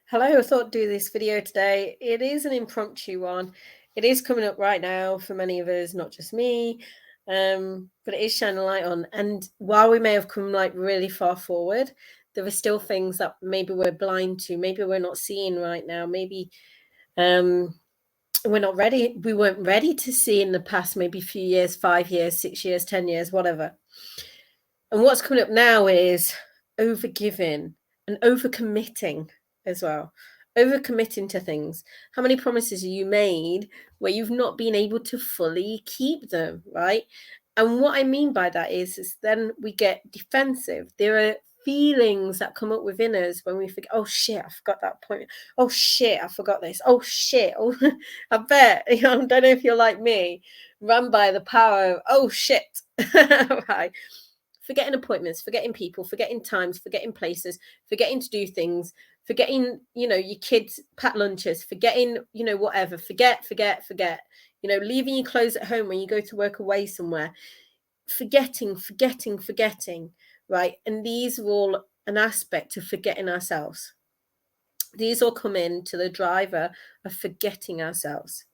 Hello, I thought I'd do this video today. It is an impromptu one. It is coming up right now for many of us, not just me. But it is shining a light on. And while we may have come like really far forward, there are still things that maybe we're blind to, maybe we're not seeing right now, maybe we're not ready. We weren't ready to see in the past, maybe a few years, 5 years, 6 years, 10 years, whatever. And what's coming up now is overgiving and overcommitting as well. Overcommitting to things. How many promises have you made where you've not been able to fully keep them, right? And what I mean by that is then we get defensive. There are feelings that come up within us when we forget, oh shit, I forgot that point. Oh shit, I forgot this. Oh shit. Oh, I bet, I don't know if you're like me, run by the power of, oh shit, right? Forgetting appointments, forgetting people, forgetting times, forgetting places, forgetting to do things, forgetting, your kids' packed lunches, forgetting, whatever, forget, leaving your clothes at home when you go to work away somewhere, forgetting, right? And these are all an aspect of forgetting ourselves. These all come into the driver of forgetting ourselves.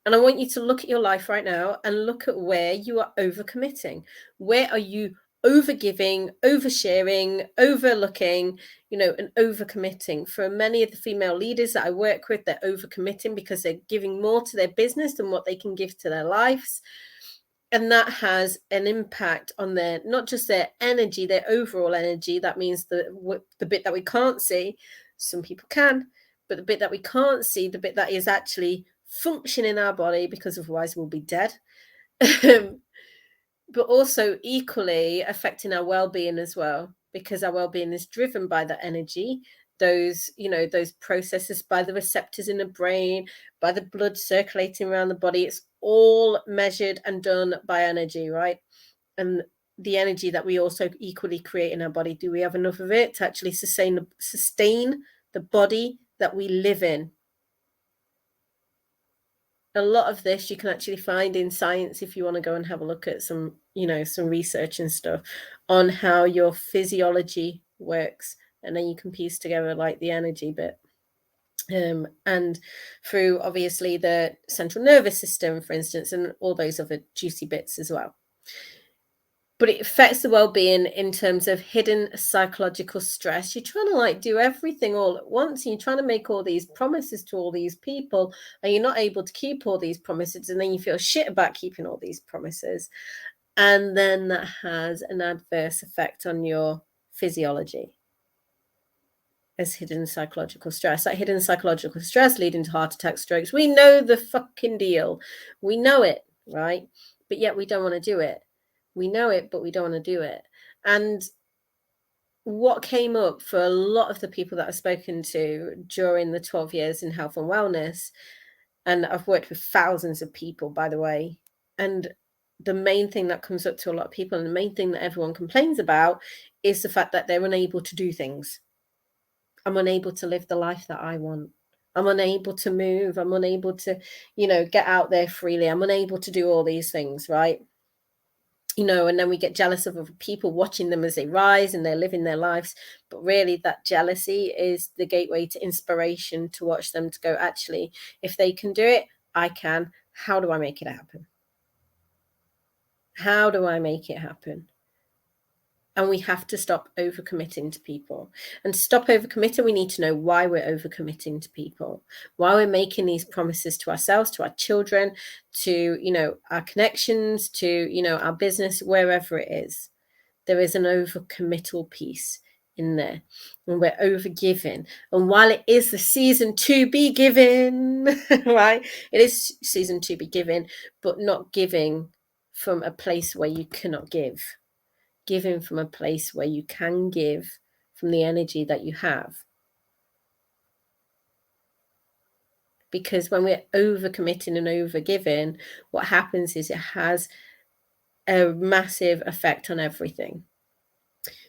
And I want you to look at your life right now and look at where you are overcommitting. Where are you overgiving, oversharing, overlooking, and overcommitting? For many of the female leaders that I work with, they're overcommitting because they're giving more to their business than what they can give to their lives. And that has an impact on their, not just their energy, their overall energy. That means the bit that we can't see. Some people can, but the bit that we can't see, the bit that is actually function in our body, because otherwise we'll be dead, but also equally affecting our well-being as well, because our well-being is driven by that energy, those processes, by the receptors in the brain, by the blood circulating around the body. It's all measured and done by energy, right? And the energy that we also equally create in our body, do we have enough of it to actually sustain the body that we live in? A lot of this you can actually find in science if you want to go and have a look at some research and stuff on how your physiology works, and then you can piece together like the energy bit, and through obviously the central nervous system, for instance, and all those other juicy bits as well. But it affects the well-being in terms of hidden psychological stress. You're trying to like do everything all at once, and you're trying to make all these promises to all these people, and you're not able to keep all these promises, and then you feel shit about keeping all these promises, and then that has an adverse effect on your physiology as hidden psychological stress. That hidden psychological stress leading to heart attacks, strokes. We know the fucking deal. We know it, right? But yet we don't want to do it. We know it, but we don't want to do it. And what came up for a lot of the people that I've spoken to during the 12 years in health and wellness, and I've worked with thousands of people, by the way, and the main thing that comes up to a lot of people, and the main thing that everyone complains about, is the fact that they're unable to do things. I'm unable to live the life that I want. I'm unable to move. I'm unable to, get out there freely. I'm unable to do all these things, right? And then we get jealous of other people, watching them as they rise and they're living their lives. But really, that jealousy is the gateway to inspiration, to watch them, to go, actually, if they can do it, I can. How do I make it happen? How do I make it happen? And we have to stop overcommitting to people. And to stop overcommitting, we need to know why we're overcommitting to people, why we're making these promises to ourselves, to our children, to, our connections, to, our business, wherever it is. There is an overcommittal piece in there, and we're overgiving. And while it is the season to be given, right? It is season to be given, but not giving from a place where you cannot give. Giving from a place where you can give from the energy that you have. Because when we're overcommitting and overgiving, what happens is it has a massive effect on everything.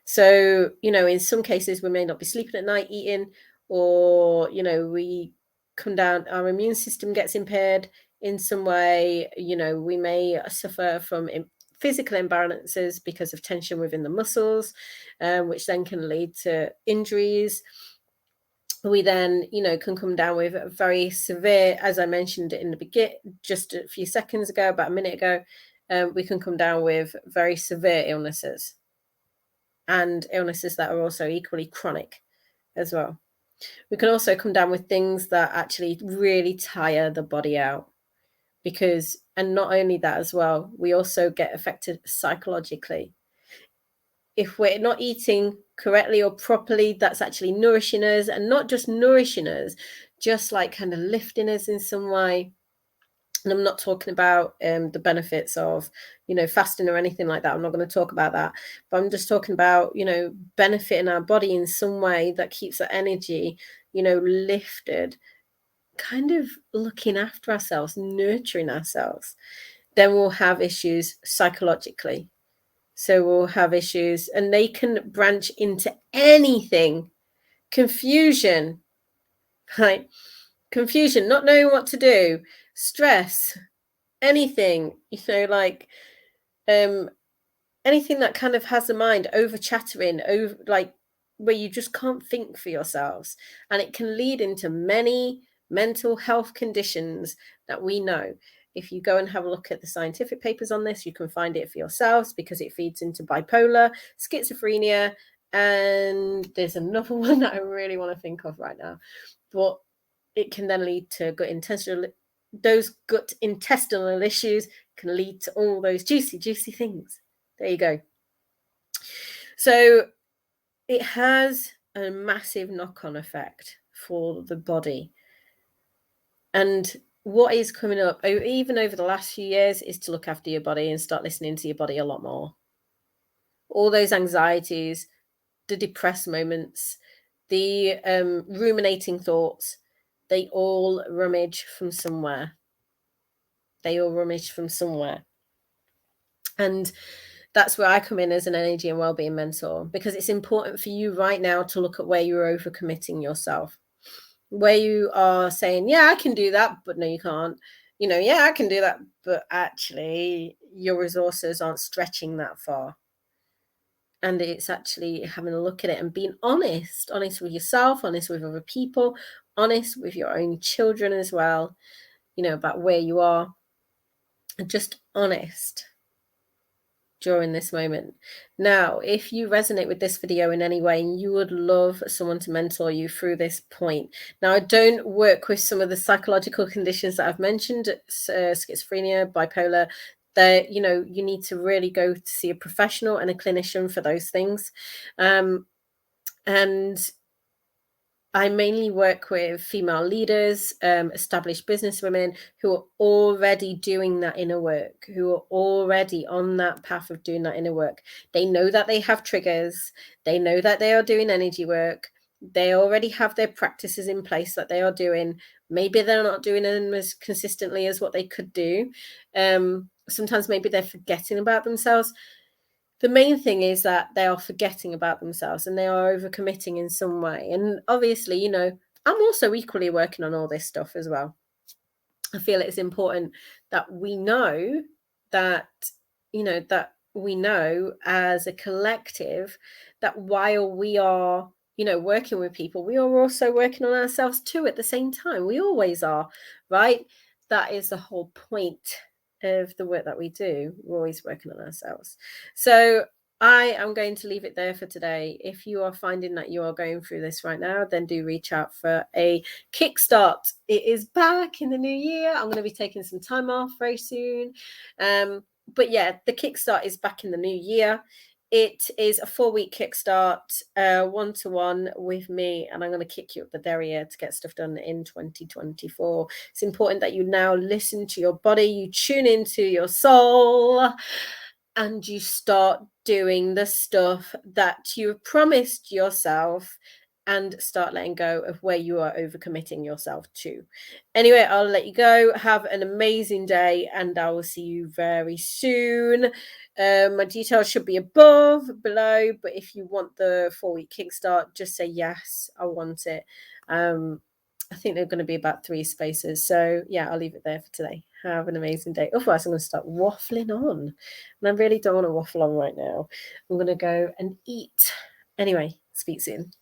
So, in some cases, we may not be sleeping at night eating, or, we come down, our immune system gets impaired in some way. We may suffer from physical imbalances because of tension within the muscles, which then can lead to injuries. we then, can come down with a very severe, as I mentioned in the beginning, just a few seconds ago, about a minute ago, we can come down with very severe illnesses, and illnesses that are also equally chronic as well. We can also come down with things that actually really tire the body out, and not only that as well, we also get affected psychologically. If we're not eating correctly or properly, that's actually nourishing us, and not just nourishing us, just like kind of lifting us in some way. And I'm not talking about the benefits of, fasting or anything like that. I'm not going to talk about that. But I'm just talking about, benefiting our body in some way that keeps that energy, lifted, kind of looking after ourselves, nurturing ourselves. Then we'll have issues psychologically. So we'll have issues, and they can branch into anything. Confusion, right? Confusion, not knowing what to do, stress, anything, like anything that kind of has a mind, over chattering, over like where you just can't think for yourselves. And it can lead into many mental health conditions that we know. If you go and have a look at the scientific papers on this, you can find it for yourselves, because it feeds into bipolar, schizophrenia, and there's another one that I really want to think of right now. But it can then lead to those gut intestinal issues can lead to all those juicy things. There you go. So it has a massive knock-on effect for the body. And what is coming up, even over the last few years, is to look after your body and start listening to your body a lot more. All those anxieties, the depressed moments, the ruminating thoughts, they all rummage from somewhere. And that's where I come in as an energy and wellbeing mentor, because it's important for you right now to look at where you're overcommitting yourself, where you are saying, yeah, I can do that, but no, you can't. Yeah, I can do that, but actually your resources aren't stretching that far. And it's actually having a look at it and being honest with yourself, honest with other people, honest with your own children as well, about where you are, and just honest during this moment. Now, if you resonate with this video in any way and you would love someone to mentor you through this point. Now, I don't work with some of the psychological conditions that I've mentioned, schizophrenia, bipolar. That you need to really go to see a professional and a clinician for those things. And I mainly work with female leaders, established businesswomen who are already doing that inner work, who are already on that path of doing that inner work. They know that they have triggers. They know that they are doing energy work. They already have their practices in place that they are doing. Maybe they're not doing them as consistently as what they could do. Sometimes maybe they're forgetting about themselves. The main thing is that they are forgetting about themselves and they are overcommitting in some way. And obviously, I'm also equally working on all this stuff as well. I feel it's important that we know that, we know as a collective that while we are, working with people, we are also working on ourselves too at the same time. We always are, right? That is the whole point of the work that we do. We're always working on ourselves. So I am going to leave it there for today. If you are finding that you are going through this right now, then do reach out for a kickstart. It is back in the new year. I'm going to be taking some time off very soon. But yeah, the kickstart is back in the new year. It is a 4-week kickstart, one-to-one with me, and I'm going to kick you up the derriere to get stuff done in 2024. It's important that you now listen to your body, you tune into your soul, and you start doing the stuff that you have promised yourself, and start letting go of where you are overcommitting yourself to. Anyway, I'll let you go. Have an amazing day, and I will see you very soon. My details should be below, but if you want the 4-week kickstart, just say yes, I want it. I think they're going to be about 3 spaces. So yeah, I'll leave it there for today. Have an amazing day. Otherwise, I'm going to start waffling on. And I really don't want to waffle on right now. I'm going to go and eat. Anyway, speak soon.